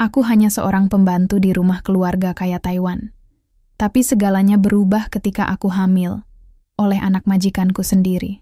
Aku hanya seorang pembantu di rumah keluarga kaya Taiwan. Tapi segalanya berubah ketika aku hamil oleh anak majikanku sendiri.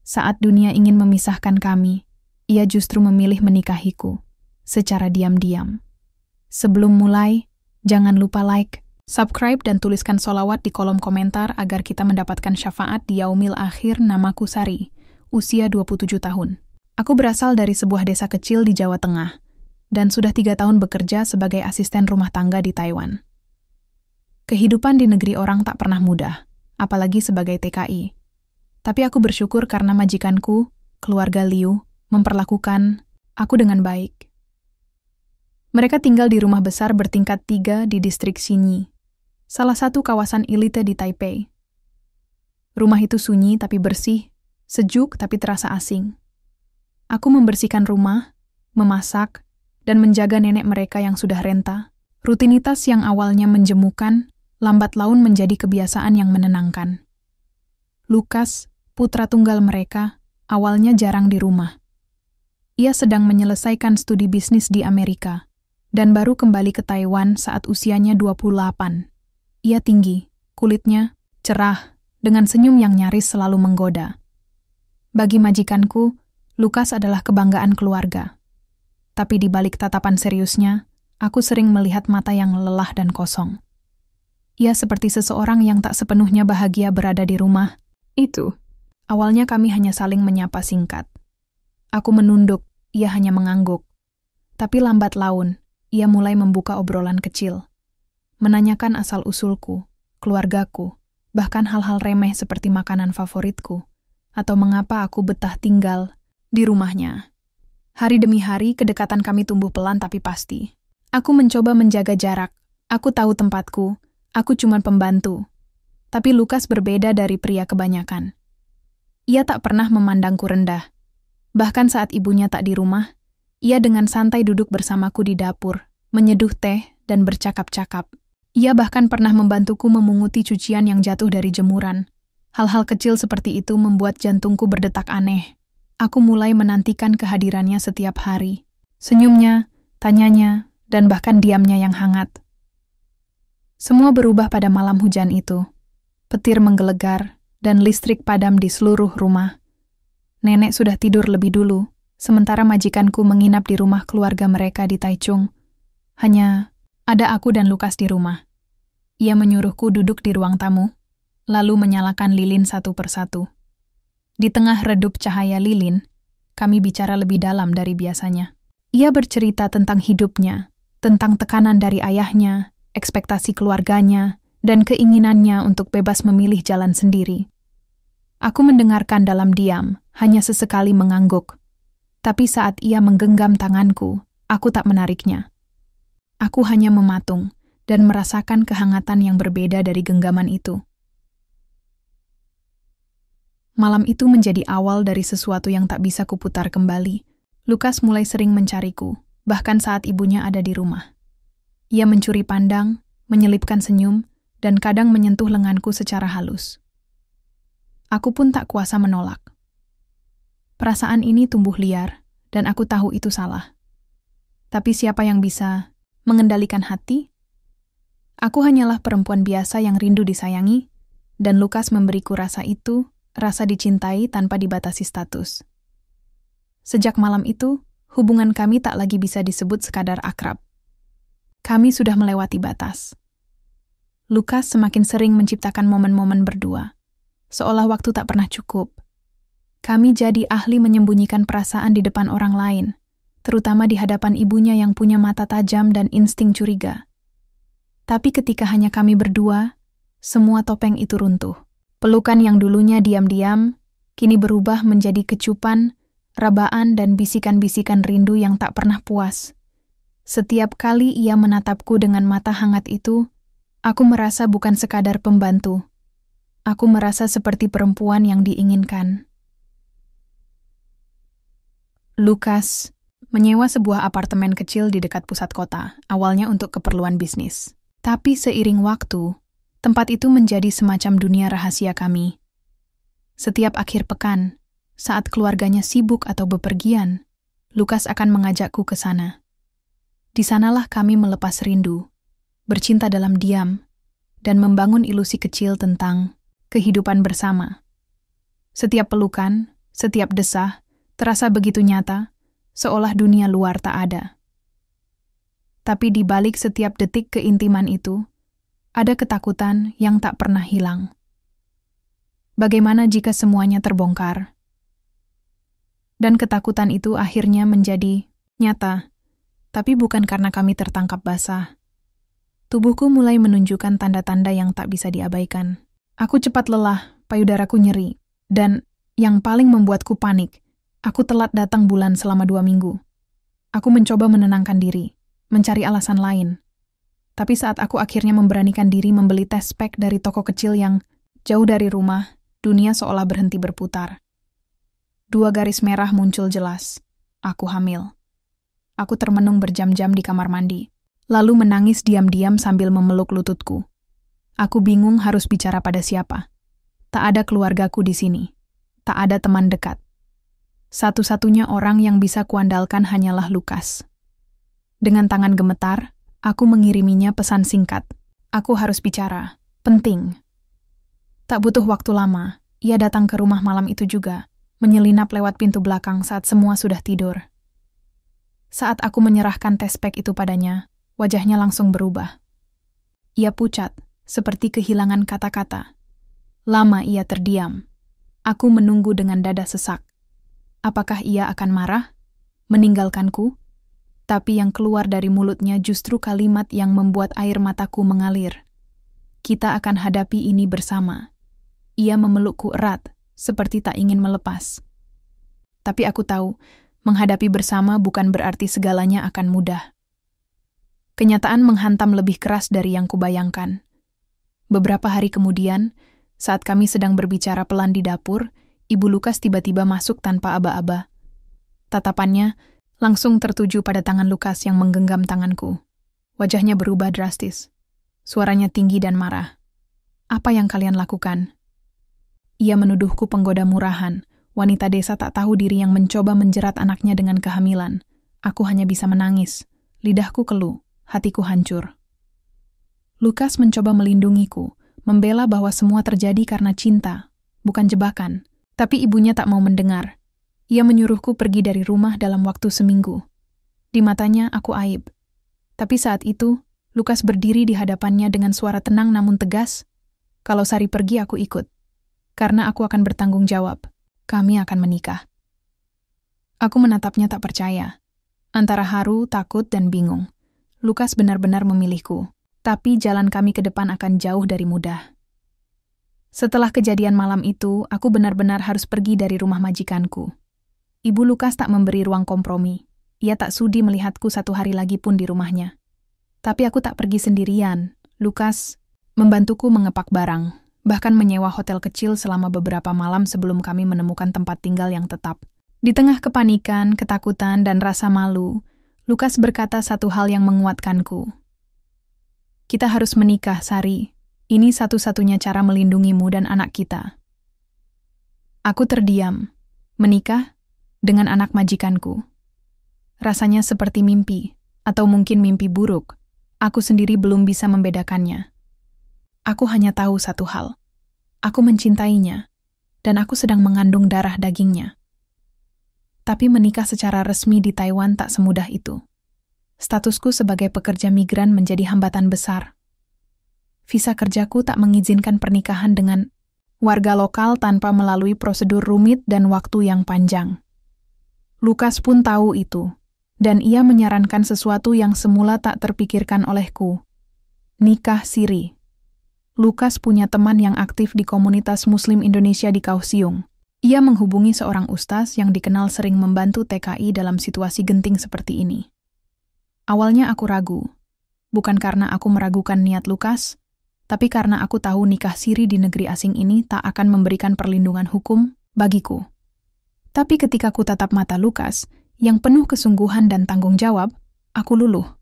Saat dunia ingin memisahkan kami, ia justru memilih menikahiku secara diam-diam. Sebelum mulai, jangan lupa like, subscribe, dan tuliskan sholawat di kolom komentar agar kita mendapatkan syafaat di yaumil akhir. Namaku Sari, usia 27 tahun. Aku berasal dari sebuah desa kecil di Jawa Tengah, dan sudah 3 tahun bekerja sebagai asisten rumah tangga di Taiwan. Kehidupan di negeri orang tak pernah mudah, apalagi sebagai TKI. Tapi aku bersyukur karena majikanku, keluarga Liu, memperlakukan aku dengan baik. Mereka tinggal di rumah besar bertingkat 3 di distrik Xinyi, salah satu kawasan elite di Taipei. Rumah itu sunyi tapi bersih, sejuk tapi terasa asing. Aku membersihkan rumah, memasak, dan menjaga nenek mereka yang sudah renta. Rutinitas yang awalnya menjemukan, lambat laun menjadi kebiasaan yang menenangkan. Lukas, putra tunggal mereka, awalnya jarang di rumah. Ia sedang menyelesaikan studi bisnis di Amerika, dan baru kembali ke Taiwan saat usianya 28. Ia tinggi, kulitnya cerah, dengan senyum yang nyaris selalu menggoda. Bagi majikanku, Lukas adalah kebanggaan keluarga. Tapi di balik tatapan seriusnya, aku sering melihat mata yang lelah dan kosong. Ia seperti seseorang yang tak sepenuhnya bahagia berada di rumah. Itu. Awalnya kami hanya saling menyapa singkat. Aku menunduk, ia hanya mengangguk. Tapi lambat laun, ia mulai membuka obrolan kecil. Menanyakan asal-usulku, keluargaku, bahkan hal-hal remeh seperti makanan favoritku, atau mengapa aku betah tinggal di rumahnya. Hari demi hari, kedekatan kami tumbuh pelan tapi pasti. Aku mencoba menjaga jarak. Aku tahu tempatku. Aku cuma pembantu. Tapi Lukas berbeda dari pria kebanyakan. Ia tak pernah memandangku rendah. Bahkan saat ibunya tak di rumah, ia dengan santai duduk bersamaku di dapur, menyeduh teh dan bercakap-cakap. Ia bahkan pernah membantuku memunguti cucian yang jatuh dari jemuran. Hal-hal kecil seperti itu membuat jantungku berdetak aneh. Aku mulai menantikan kehadirannya setiap hari. Senyumnya, tanyanya, dan bahkan diamnya yang hangat. Semua berubah pada malam hujan itu. Petir menggelegar, dan listrik padam di seluruh rumah. Nenek sudah tidur lebih dulu, sementara majikanku menginap di rumah keluarga mereka di Taichung. Hanya ada aku dan Lukas di rumah. Ia menyuruhku duduk di ruang tamu, lalu menyalakan lilin satu persatu. Di tengah redup cahaya lilin, kami bicara lebih dalam dari biasanya. Ia bercerita tentang hidupnya, tentang tekanan dari ayahnya, ekspektasi keluarganya, dan keinginannya untuk bebas memilih jalan sendiri. Aku mendengarkan dalam diam, hanya sesekali mengangguk. Tapi saat ia menggenggam tanganku, aku tak menariknya. Aku hanya mematung dan merasakan kehangatan yang berbeda dari genggaman itu. Malam itu menjadi awal dari sesuatu yang tak bisa kuputar kembali. Lukas mulai sering mencariku, bahkan saat ibunya ada di rumah. Ia mencuri pandang, menyelipkan senyum, dan kadang menyentuh lenganku secara halus. Aku pun tak kuasa menolak. Perasaan ini tumbuh liar, dan aku tahu itu salah. Tapi siapa yang bisa mengendalikan hati? Aku hanyalah perempuan biasa yang rindu disayangi, dan Lukas memberiku rasa itu, rasa dicintai tanpa dibatasi status. Sejak malam itu, hubungan kami tak lagi bisa disebut sekadar akrab. Kami sudah melewati batas. Lukas semakin sering menciptakan momen-momen berdua, seolah waktu tak pernah cukup. Kami jadi ahli menyembunyikan perasaan di depan orang lain, terutama di hadapan ibunya yang punya mata tajam dan insting curiga. Tapi ketika hanya kami berdua, semua topeng itu runtuh. Pelukan yang dulunya diam-diam, kini berubah menjadi kecupan, rabaan, dan bisikan-bisikan rindu yang tak pernah puas. Setiap kali ia menatapku dengan mata hangat itu, aku merasa bukan sekadar pembantu. Aku merasa seperti perempuan yang diinginkan. Lukas menyewa sebuah apartemen kecil di dekat pusat kota, awalnya untuk keperluan bisnis. Tapi seiring waktu, tempat itu menjadi semacam dunia rahasia kami. Setiap akhir pekan, saat keluarganya sibuk atau bepergian, Lukas akan mengajakku ke sana. Di sanalah kami melepas rindu, bercinta dalam diam, dan membangun ilusi kecil tentang kehidupan bersama. Setiap pelukan, setiap desah, terasa begitu nyata, seolah dunia luar tak ada. Tapi di balik setiap detik keintiman itu, ada ketakutan yang tak pernah hilang. Bagaimana jika semuanya terbongkar? Dan ketakutan itu akhirnya menjadi nyata, tapi bukan karena kami tertangkap basah. Tubuhku mulai menunjukkan tanda-tanda yang tak bisa diabaikan. Aku cepat lelah, payudaraku nyeri, dan yang paling membuatku panik, aku telat datang bulan selama 2 minggu. Aku mencoba menenangkan diri, mencari alasan lain. Tapi saat aku akhirnya memberanikan diri membeli tes pack dari toko kecil yang jauh dari rumah, dunia seolah berhenti berputar. 2 garis merah muncul jelas. Aku hamil. Aku termenung berjam-jam di kamar mandi, lalu menangis diam-diam sambil memeluk lututku. Aku bingung harus bicara pada siapa. Tak ada keluargaku di sini. Tak ada teman dekat. Satu-satunya orang yang bisa kuandalkan hanyalah Lukas. Dengan tangan gemetar, aku mengiriminya pesan singkat. Aku harus bicara. Penting. Tak butuh waktu lama, ia datang ke rumah malam itu juga, menyelinap lewat pintu belakang saat semua sudah tidur. Saat aku menyerahkan tes pack itu padanya, wajahnya langsung berubah. Ia pucat, seperti kehilangan kata-kata. Lama ia terdiam. Aku menunggu dengan dada sesak. Apakah ia akan marah? Meninggalkanku? Tapi yang keluar dari mulutnya justru kalimat yang membuat air mataku mengalir. Kita akan hadapi ini bersama. Ia memelukku erat, seperti tak ingin melepas. Tapi aku tahu, menghadapi bersama bukan berarti segalanya akan mudah. Kenyataan menghantam lebih keras dari yang kubayangkan. Beberapa hari kemudian, saat kami sedang berbicara pelan di dapur, Ibu Lukas tiba-tiba masuk tanpa aba-aba. Tatapannya langsung tertuju pada tangan Lukas yang menggenggam tanganku. Wajahnya berubah drastis. Suaranya tinggi dan marah. Apa yang kalian lakukan? Ia menuduhku penggoda murahan, wanita desa tak tahu diri yang mencoba menjerat anaknya dengan kehamilan. Aku hanya bisa menangis. Lidahku keluh, hatiku hancur. Lukas mencoba melindungiku, membela bahwa semua terjadi karena cinta, bukan jebakan. Tapi ibunya tak mau mendengar. Ia menyuruhku pergi dari rumah dalam waktu seminggu. Di matanya aku aib. Tapi saat itu, Lukas berdiri di hadapannya dengan suara tenang namun tegas. Kalau Sari pergi aku ikut. Karena aku akan bertanggung jawab. Kami akan menikah. Aku menatapnya tak percaya. Antara haru, takut, dan bingung. Lukas benar-benar memilihku. Tapi jalan kami ke depan akan jauh dari mudah. Setelah kejadian malam itu, aku benar-benar harus pergi dari rumah majikanku. Ibu Lukas tak memberi ruang kompromi. Ia tak sudi melihatku 1 hari lagi pun di rumahnya. Tapi aku tak pergi sendirian. Lukas membantuku mengepak barang, bahkan menyewa hotel kecil selama beberapa malam sebelum kami menemukan tempat tinggal yang tetap. Di tengah kepanikan, ketakutan, dan rasa malu, Lukas berkata satu hal yang menguatkanku. Kita harus menikah, Sari. Ini satu-satunya cara melindungimu dan anak kita. Aku terdiam. Menikah dengan anak majikanku. Rasanya seperti mimpi, atau mungkin mimpi buruk. Aku sendiri belum bisa membedakannya. Aku hanya tahu satu hal. Aku mencintainya, dan aku sedang mengandung darah dagingnya. Tapi menikah secara resmi di Taiwan tak semudah itu. Statusku sebagai pekerja migran menjadi hambatan besar. Visa kerjaku tak mengizinkan pernikahan dengan warga lokal tanpa melalui prosedur rumit dan waktu yang panjang. Lukas pun tahu itu, dan ia menyarankan sesuatu yang semula tak terpikirkan olehku. Nikah siri. Lukas punya teman yang aktif di komunitas Muslim Indonesia di Kaohsiung. Ia menghubungi seorang ustaz yang dikenal sering membantu TKI dalam situasi genting seperti ini. Awalnya aku ragu, bukan karena aku meragukan niat Lukas, tapi karena aku tahu nikah siri di negeri asing ini tak akan memberikan perlindungan hukum bagiku. Tapi ketika ku tatap mata Lukas, yang penuh kesungguhan dan tanggung jawab, aku luluh.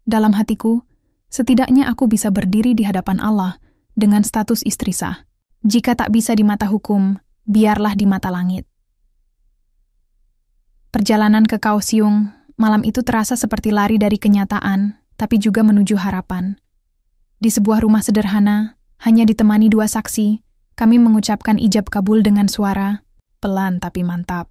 Dalam hatiku, setidaknya aku bisa berdiri di hadapan Allah dengan status istri sah. Jika tak bisa di mata hukum, biarlah di mata langit. Perjalanan ke Kaohsiung malam itu terasa seperti lari dari kenyataan, tapi juga menuju harapan. Di sebuah rumah sederhana, hanya ditemani dua saksi, kami mengucapkan ijab kabul dengan suara pelan tapi mantap.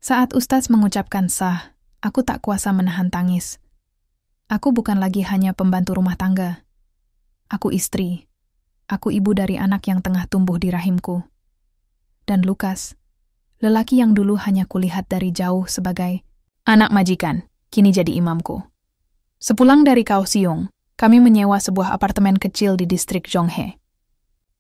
Saat Ustaz mengucapkan sah, aku tak kuasa menahan tangis. Aku bukan lagi hanya pembantu rumah tangga. Aku istri. Aku ibu dari anak yang tengah tumbuh di rahimku. Dan Lukas, lelaki yang dulu hanya kulihat dari jauh sebagai anak majikan, kini jadi imamku. Sepulang dari Kaohsiung, kami menyewa sebuah apartemen kecil di distrik Zhonghe.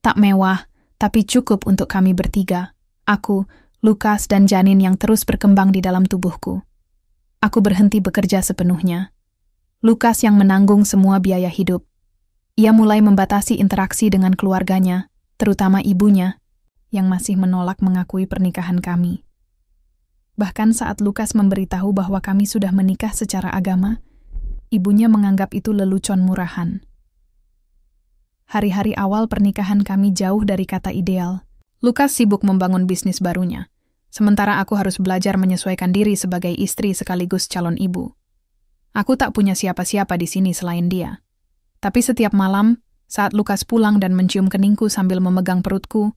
Tak mewah, tapi cukup untuk kami bertiga. Aku, Lukas, dan janin yang terus berkembang di dalam tubuhku. Aku berhenti bekerja sepenuhnya. Lukas yang menanggung semua biaya hidup. Ia mulai membatasi interaksi dengan keluarganya, terutama ibunya, yang masih menolak mengakui pernikahan kami. Bahkan saat Lukas memberitahu bahwa kami sudah menikah secara agama, ibunya menganggap itu lelucon murahan. Hari-hari awal pernikahan kami jauh dari kata ideal. Lukas sibuk membangun bisnis barunya, sementara aku harus belajar menyesuaikan diri sebagai istri sekaligus calon ibu. Aku tak punya siapa-siapa di sini selain dia. Tapi setiap malam, saat Lukas pulang dan mencium keningku sambil memegang perutku,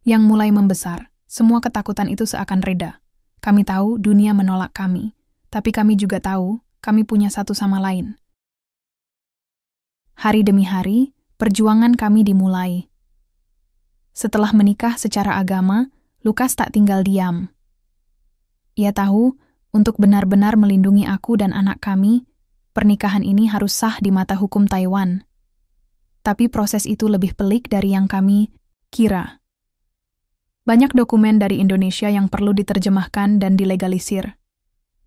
yang mulai membesar, semua ketakutan itu seakan reda. Kami tahu dunia menolak kami, tapi kami juga tahu kami punya satu sama lain. Hari demi hari, perjuangan kami dimulai. Setelah menikah secara agama, Lukas tak tinggal diam. Ia tahu, untuk benar-benar melindungi aku dan anak kami, pernikahan ini harus sah di mata hukum Taiwan. Tapi proses itu lebih pelik dari yang kami kira. Banyak dokumen dari Indonesia yang perlu diterjemahkan dan dilegalisir.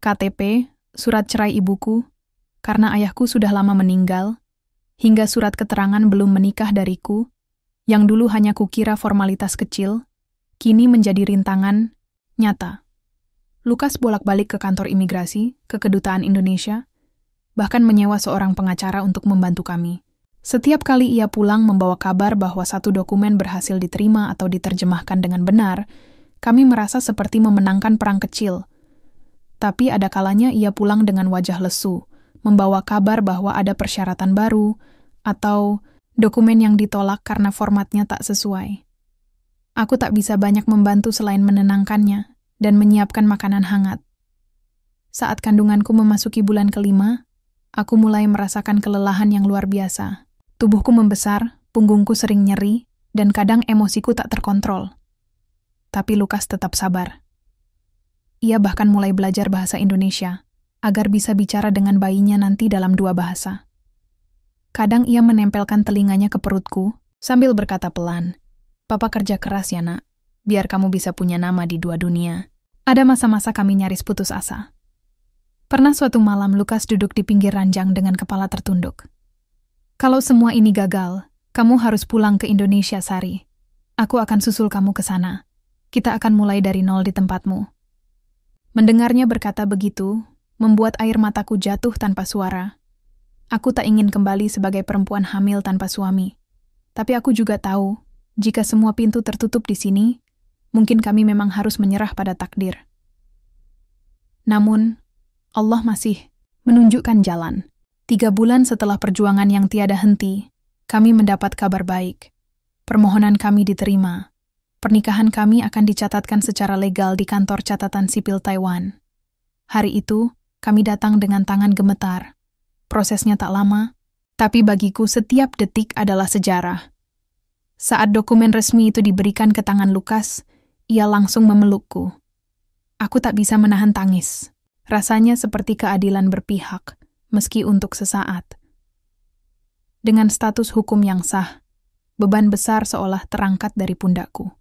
KTP, surat cerai ibuku, karena ayahku sudah lama meninggal, hingga surat keterangan belum menikah dariku, yang dulu hanya kukira formalitas kecil, kini menjadi rintangan nyata. Lukas bolak-balik ke kantor imigrasi, ke kedutaan Indonesia, bahkan menyewa seorang pengacara untuk membantu kami. Setiap kali ia pulang membawa kabar bahwa satu dokumen berhasil diterima atau diterjemahkan dengan benar, kami merasa seperti memenangkan perang kecil. Tapi ada kalanya ia pulang dengan wajah lesu, membawa kabar bahwa ada persyaratan baru, atau dokumen yang ditolak karena formatnya tak sesuai. Aku tak bisa banyak membantu selain menenangkannya dan menyiapkan makanan hangat. Saat kandunganku memasuki bulan kelima, aku mulai merasakan kelelahan yang luar biasa. Tubuhku membesar, punggungku sering nyeri, dan kadang emosiku tak terkontrol. Tapi Lukas tetap sabar. Ia bahkan mulai belajar bahasa Indonesia, agar bisa bicara dengan bayinya nanti dalam 2 bahasa. Kadang ia menempelkan telinganya ke perutku, sambil berkata pelan, "Papa kerja keras ya nak, biar kamu bisa punya nama di 2 dunia." Ada masa-masa kami nyaris putus asa. Pernah suatu malam Lukas duduk di pinggir ranjang dengan kepala tertunduk. "Kalau semua ini gagal, kamu harus pulang ke Indonesia, Sari. Aku akan susul kamu ke sana. Kita akan mulai dari nol di tempatmu." Mendengarnya berkata begitu, membuat air mataku jatuh tanpa suara. Aku tak ingin kembali sebagai perempuan hamil tanpa suami. Tapi aku juga tahu, jika semua pintu tertutup di sini, mungkin kami memang harus menyerah pada takdir. Namun, Allah masih menunjukkan jalan. 3 bulan setelah perjuangan yang tiada henti, kami mendapat kabar baik. Permohonan kami diterima. Pernikahan kami akan dicatatkan secara legal di kantor catatan sipil Taiwan. Hari itu, kami datang dengan tangan gemetar. Prosesnya tak lama, tapi bagiku setiap detik adalah sejarah. Saat dokumen resmi itu diberikan ke tangan Lukas, ia langsung memelukku. Aku tak bisa menahan tangis. Rasanya seperti keadilan berpihak, meski untuk sesaat. Dengan status hukum yang sah, beban besar seolah terangkat dari pundakku.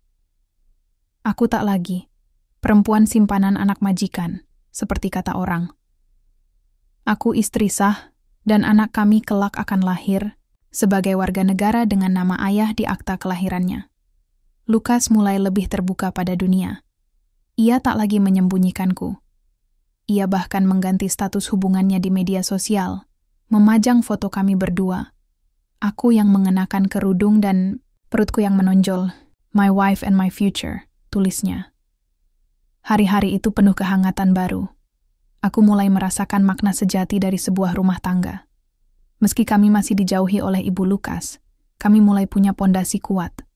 Aku tak lagi perempuan simpanan anak majikan, seperti kata orang. Aku istri sah, dan anak kami kelak akan lahir sebagai warga negara dengan nama ayah di akta kelahirannya. Lukas mulai lebih terbuka pada dunia. Ia tak lagi menyembunyikanku. Ia bahkan mengganti status hubungannya di media sosial, memajang foto kami berdua. Aku yang mengenakan kerudung dan perutku yang menonjol. "My wife and my future," tulisnya. Hari-hari itu penuh kehangatan baru. aku mulai merasakan makna sejati dari sebuah rumah tangga. Meski kami masih dijauhi oleh Ibu Lukas, kami mulai punya pondasi kuat.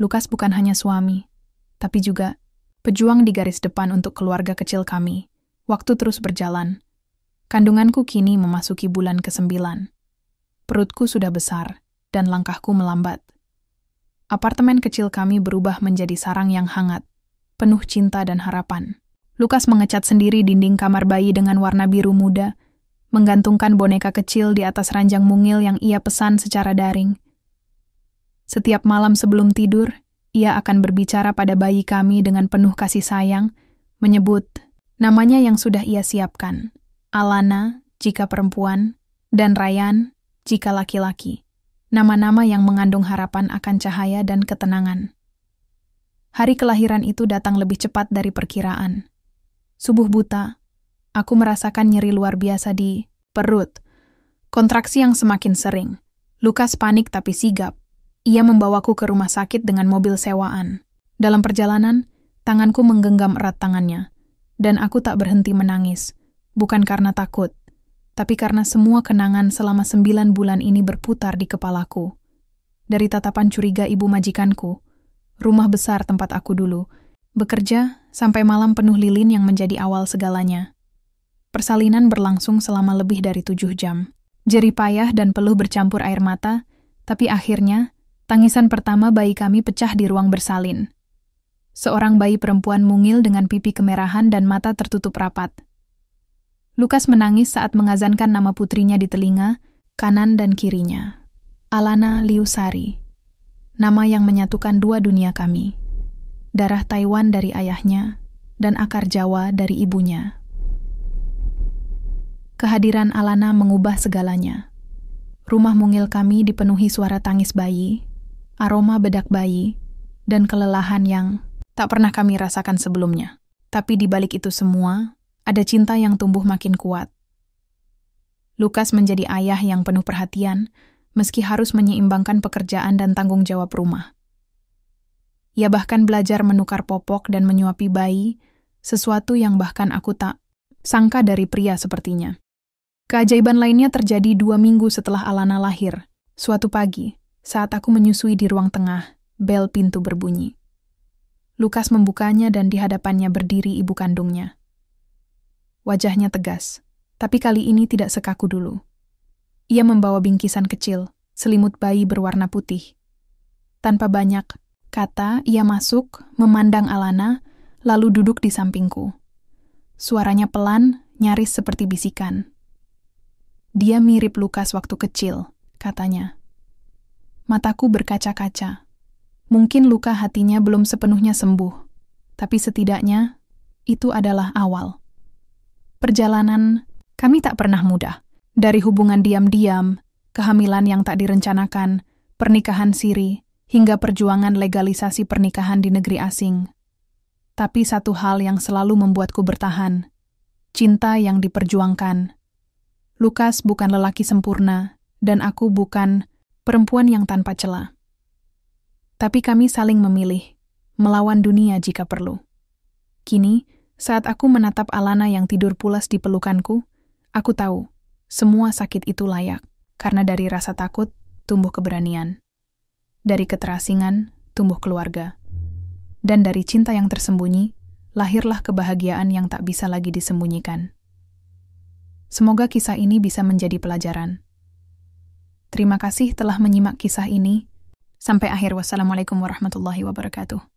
Lukas bukan hanya suami, tapi juga pejuang di garis depan untuk keluarga kecil kami. Waktu terus berjalan. Kandunganku kini memasuki bulan ke-9. Perutku sudah besar, dan langkahku melambat. Apartemen kecil kami berubah menjadi sarang yang hangat, penuh cinta dan harapan. Lukas mengecat sendiri dinding kamar bayi dengan warna biru muda, menggantungkan boneka kecil di atas ranjang mungil yang ia pesan secara daring. Setiap malam sebelum tidur, ia akan berbicara pada bayi kami dengan penuh kasih sayang, menyebut namanya yang sudah ia siapkan, Alana jika perempuan, dan Ryan jika laki-laki. Nama-nama yang mengandung harapan akan cahaya dan ketenangan. Hari kelahiran itu datang lebih cepat dari perkiraan. Subuh buta, aku merasakan nyeri luar biasa di perut. Kontraksi yang semakin sering. Lukas panik tapi sigap. Ia membawaku ke rumah sakit dengan mobil sewaan. Dalam perjalanan, tanganku menggenggam erat tangannya. Dan aku tak berhenti menangis. Bukan karena takut, tapi karena semua kenangan selama 9 bulan ini berputar di kepalaku. Dari tatapan curiga ibu majikanku, rumah besar tempat aku dulu, bekerja sampai malam penuh lilin yang menjadi awal segalanya. Persalinan berlangsung selama lebih dari 7 jam. Jerih payah dan peluh bercampur air mata, tapi akhirnya, tangisan pertama bayi kami pecah di ruang bersalin. Seorang bayi perempuan mungil dengan pipi kemerahan dan mata tertutup rapat. Lukas menangis saat mengazankan nama putrinya di telinga, kanan dan kirinya. Alana Liusari, nama yang menyatukan dua dunia kami. Darah Taiwan dari ayahnya, dan akar Jawa dari ibunya. Kehadiran Alana mengubah segalanya. Rumah mungil kami dipenuhi suara tangis bayi, aroma bedak bayi, dan kelelahan yang tak pernah kami rasakan sebelumnya. Tapi di balik itu semua, ada cinta yang tumbuh makin kuat. Lukas menjadi ayah yang penuh perhatian, meski harus menyeimbangkan pekerjaan dan tanggung jawab rumah. Ia bahkan belajar menukar popok dan menyuapi bayi, sesuatu yang bahkan aku tak sangka dari pria sepertinya. Keajaiban lainnya terjadi 2 minggu setelah Alana lahir. Suatu pagi, saat aku menyusui di ruang tengah, bel pintu berbunyi. Lukas membukanya dan di hadapannya berdiri ibu kandungnya. Wajahnya tegas, tapi kali ini tidak sekaku dulu. Ia membawa bingkisan kecil, selimut bayi berwarna putih. Tanpa banyak kata, ia masuk, memandang Alana, lalu duduk di sampingku. Suaranya pelan, nyaris seperti bisikan. Dia mirip Lukas waktu kecil, katanya. Mataku berkaca-kaca. Mungkin luka hatinya belum sepenuhnya sembuh, tapi setidaknya itu adalah awal. Perjalanan kami tak pernah mudah. Dari hubungan diam-diam, kehamilan yang tak direncanakan, pernikahan siri, hingga perjuangan legalisasi pernikahan di negeri asing. Tapi satu hal yang selalu membuatku bertahan, cinta yang diperjuangkan. Lukas bukan lelaki sempurna, dan aku bukan perempuan yang tanpa celah. Tapi kami saling memilih, melawan dunia jika perlu. Kini, saat aku menatap Alana yang tidur pulas di pelukanku, aku tahu, semua sakit itu layak, karena dari rasa takut, tumbuh keberanian. Dari keterasingan, tumbuh keluarga. Dan dari cinta yang tersembunyi, lahirlah kebahagiaan yang tak bisa lagi disembunyikan. Semoga kisah ini bisa menjadi pelajaran. Terima kasih telah menyimak kisah ini. Sampai akhir. Wassalamualaikum warahmatullahi wabarakatuh.